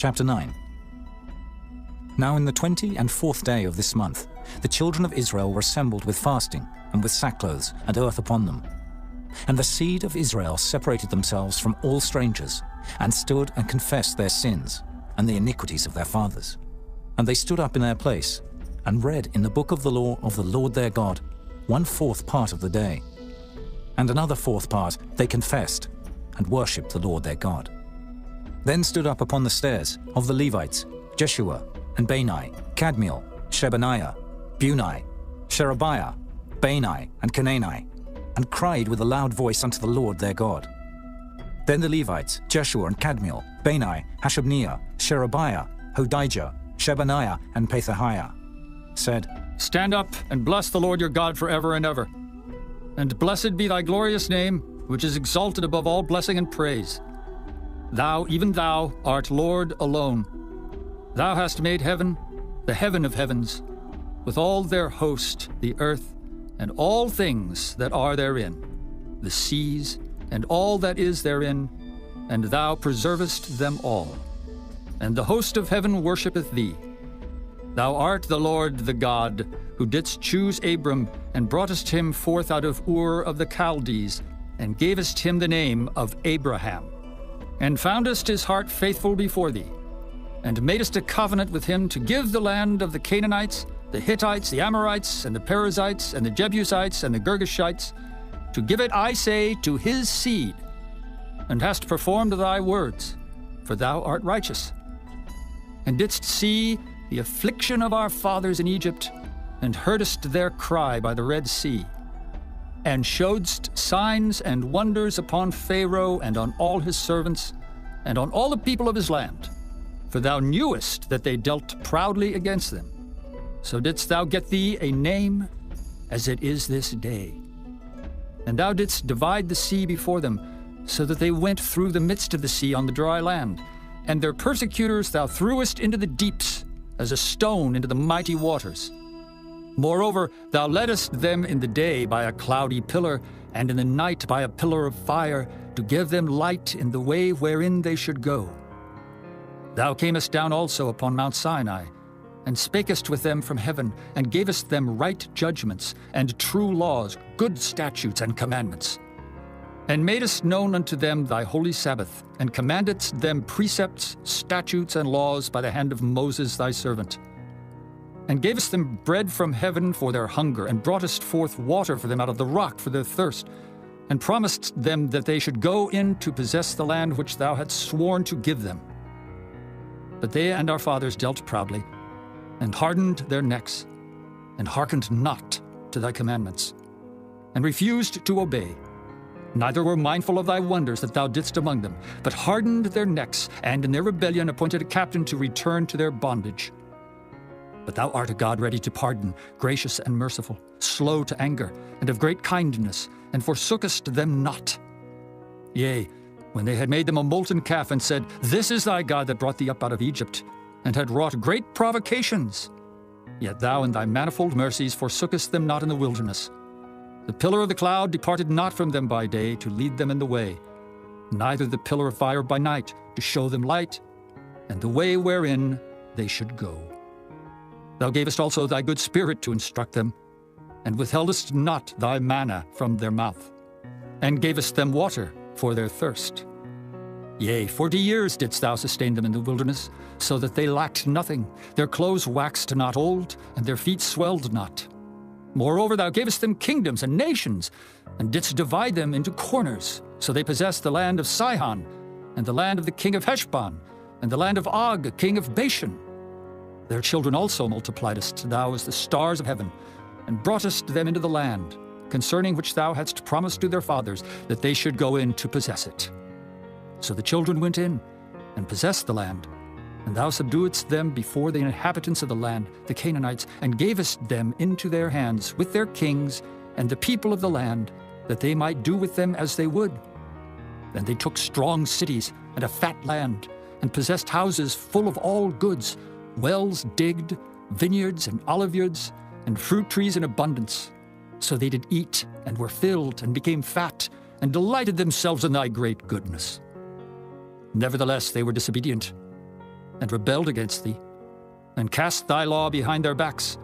Chapter 9. Now in the 24th day of this month, the children of Israel were assembled with fasting, and with sackcloths and earth upon them. And the seed of Israel separated themselves from all strangers, and stood and confessed their sins, and the iniquities of their fathers. And they stood up in their place, and read in the book of the law of the Lord their God 1/4 part of the day. And another 4th part they confessed, and worshipped the Lord their God. Then stood up upon the stairs of the Levites Jeshua, and Bani, Kadmiel, Shebaniah, Bunai, Sherebiah, Bani, and Kenani, and cried with a loud voice unto the Lord their God. Then the Levites, Jeshua and Kadmiel, Bani, Hashabniah, Sherebiah, Hodijah, Shebaniah, and Pethahiah, said, Stand up and bless the Lord your God forever and ever. And blessed be thy glorious name, which is exalted above all blessing and praise. Thou, even thou, art Lord alone. Thou hast made heaven, the heaven of heavens, with all their host, the earth, and all things that are therein, the seas, and all that is therein, and thou preservest them all. And the host of heaven worshippeth thee. Thou art the Lord the God, who didst choose Abram, and broughtest him forth out of Ur of the Chaldees, and gavest him the name of Abraham, and foundest his heart faithful before thee, and madest a covenant with him to give the land of the Canaanites, the Hittites, the Amorites, and the Perizzites, and the Jebusites, and the Girgashites, to give it, I say, to his seed, and hast performed thy words, for thou art righteous, and didst see the affliction of our fathers in Egypt, and heardest their cry by the Red Sea, and showedst signs and wonders upon Pharaoh and on all his servants, and on all the people of his land. For thou knewest that they dealt proudly against them. So didst thou get thee a name, as it is this day. And thou didst divide the sea before them, so that they went through the midst of the sea on the dry land. And their persecutors thou threwest into the deeps, as a stone into the mighty waters. Moreover, thou leddest them in the day by a cloudy pillar, and in the night by a pillar of fire, to give them light in the way wherein they should go. Thou camest down also upon Mount Sinai, and spakest with them from heaven, and gavest them right judgments, and true laws, good statutes and commandments. And madest known unto them thy holy Sabbath, and commandedst them precepts, statutes, and laws by the hand of Moses thy servant. And gavest them bread from heaven for their hunger, and broughtest forth water for them out of the rock for their thirst, and promised them that they should go in to possess the land which thou hadst sworn to give them. But they and our fathers dealt proudly, and hardened their necks, and hearkened not to thy commandments, and refused to obey. Neither were mindful of thy wonders that thou didst among them, but hardened their necks, and in their rebellion appointed a captain to return to their bondage. But thou art a God ready to pardon, gracious and merciful, slow to anger, and of great kindness, and forsookest them not. Yea, when they had made them a molten calf, and said, This is thy God that brought thee up out of Egypt, and had wrought great provocations, yet thou in thy manifold mercies forsookest them not in the wilderness. The pillar of the cloud departed not from them by day to lead them in the way, neither the pillar of fire by night to show them light, and the way wherein they should go. Thou gavest also thy good spirit to instruct them, and withheldest not thy manna from their mouth, and gavest them water for their thirst. Yea, 40 years didst thou sustain them in the wilderness, so that they lacked nothing. Their clothes waxed not old, and their feet swelled not. Moreover, thou gavest them kingdoms and nations, and didst divide them into corners. So they possessed the land of Sihon, and the land of the king of Heshbon, and the land of Og, king of Bashan. Their children also multipliedst thou as the stars of heaven, and broughtest them into the land, concerning which thou hadst promised to their fathers, that they should go in to possess it. So the children went in, and possessed the land, and thou subduedst them before the inhabitants of the land, the Canaanites, and gavest them into their hands with their kings and the people of the land, that they might do with them as they would. Then they took strong cities and a fat land, and possessed houses full of all goods, wells digged, vineyards and oliveyards, and fruit trees in abundance. So they did eat, and were filled, and became fat, and delighted themselves in thy great goodness. Nevertheless they were disobedient, and rebelled against thee, and cast thy law behind their backs,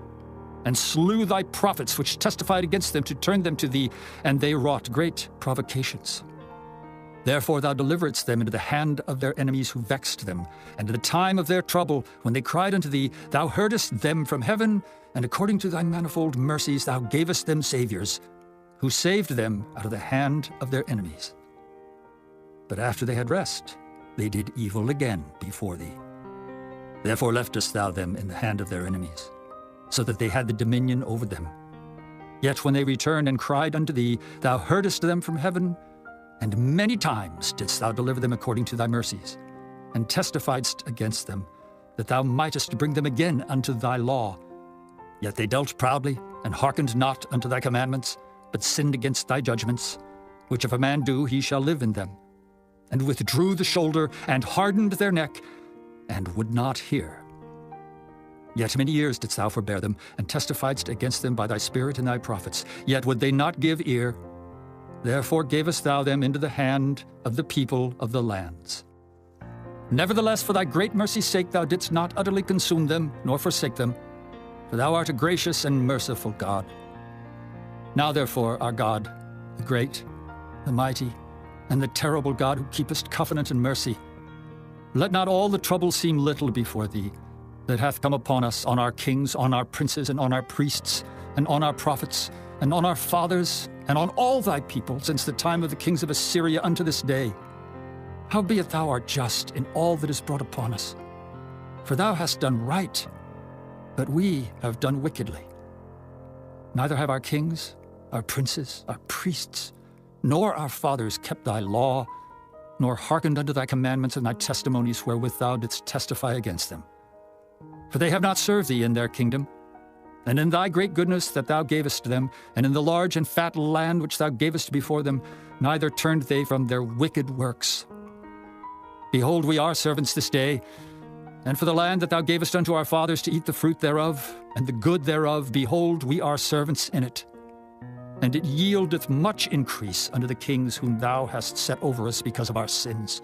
and slew thy prophets which testified against them to turn them to thee, and they wrought great provocations. Therefore thou deliveredst them into the hand of their enemies who vexed them, and in the time of their trouble, when they cried unto thee, thou heardest them from heaven, and according to thy manifold mercies thou gavest them saviors, who saved them out of the hand of their enemies. But after they had rest, they did evil again before thee. Therefore leftest thou them in the hand of their enemies, so that they had the dominion over them. Yet when they returned and cried unto thee, thou heardest them from heaven, and many times didst thou deliver them according to thy mercies, and testifiedst against them, that thou mightest bring them again unto thy law. Yet they dealt proudly, and hearkened not unto thy commandments, but sinned against thy judgments, which if a man do, he shall live in them, and withdrew the shoulder, and hardened their neck, and would not hear. Yet many years didst thou forbear them, and testifiedst against them by thy Spirit and thy prophets. Yet would they not give ear. Therefore gavest thou them into the hand of the people of the lands. Nevertheless, for thy great mercy's sake, thou didst not utterly consume them, nor forsake them, for thou art a gracious and merciful God. Now therefore, our God, the great, the mighty, and the terrible God, who keepest covenant and mercy, let not all the trouble seem little before thee, that hath come upon us, on our kings, on our princes, and on our priests, and on our prophets, and on our fathers, and on all thy people, since the time of the kings of Assyria unto this day. Howbeit thou art just in all that is brought upon us. For thou hast done right, but we have done wickedly. Neither have our kings, our princes, our priests, nor our fathers kept thy law, nor hearkened unto thy commandments and thy testimonies wherewith thou didst testify against them. For they have not served thee in their kingdom, and in thy great goodness that thou gavest them, and in the large and fat land which thou gavest before them, neither turned they from their wicked works. Behold, we are servants this day, and for the land that thou gavest unto our fathers to eat the fruit thereof, and the good thereof, behold, we are servants in it. And it yieldeth much increase unto the kings whom thou hast set over us because of our sins.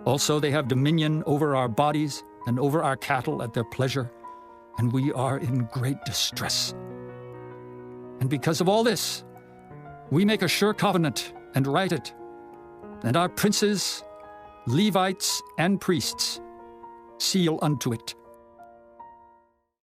Also they have dominion over our bodies, and over our cattle at their pleasure, and we are in great distress. And because of all this, we make a sure covenant, and write it, and our princes, Levites, and priests seal unto it,